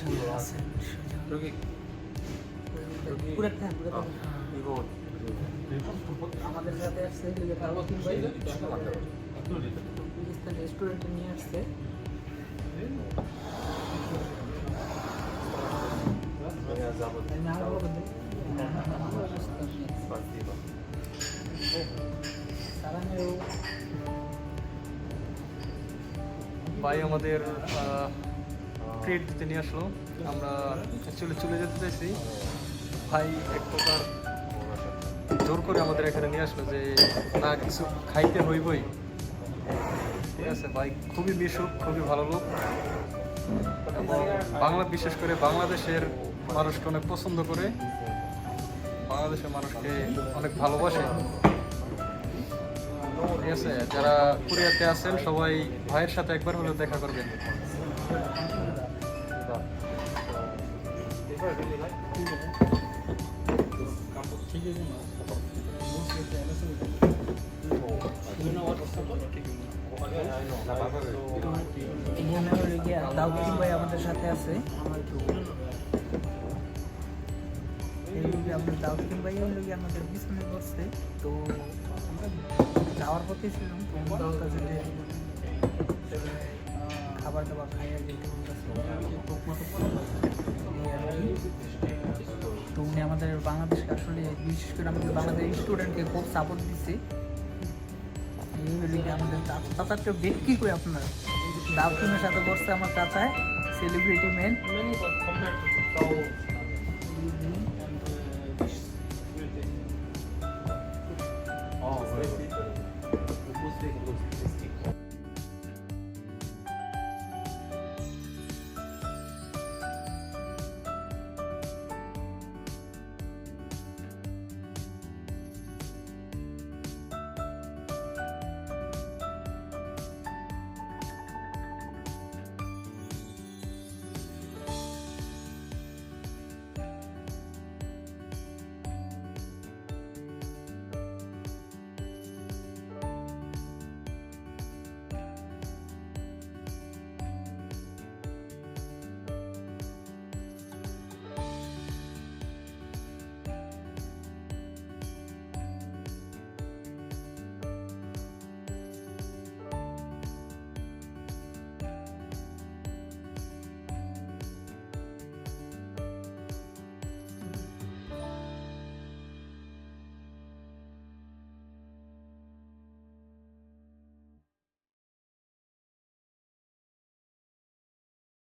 여기 이거 আমাদের সাথে আসছে রেস্টুরেন্টে নিয়ে আসছে ভাই আমাদের ট্রিট দিতে নিয়ে আসলো। আমরা অ্যাকচুয়ালি চলে যেতে চাইছি, ভাই এক প্রকার জোর করে আমাদের এখানে নিয়ে আসলো যে না কিছু খাইতে হইবই। ঠিক আছে, ভাই খুবই মিশুক, খুবই ভালো লোক এবং বিশেষ করে বাংলাদেশের মানুষকে অনেক পছন্দ করে, বাংলাদেশের মানুষকে অনেক ভালোবাসে। ঠিক আছে, যারা কোরিয়াতে আছেন সবাই ভাইয়ের সাথে একবার হলেও দেখা করবেন। দাউদ ভাই আমাদের সাথে আছে। দাউদ ভাই আমাদের পিছনে করছে, তো আমরা যাওয়ার পথে ছিলাম, খাবার দাবার খাইয়া যেতে তো উনি আমাদের বাংলাদেশকে আসলে বিশেষ করে আমাদের বাংলাদেশ স্টুডেন্টকে খুব সাপোর্ট দিচ্ছে। আমাদের চাচাটা ব্যক্তি করে আপনার দাউদের সাথে বসছে আমার চাচায়, সেলিব্রিটি মেন।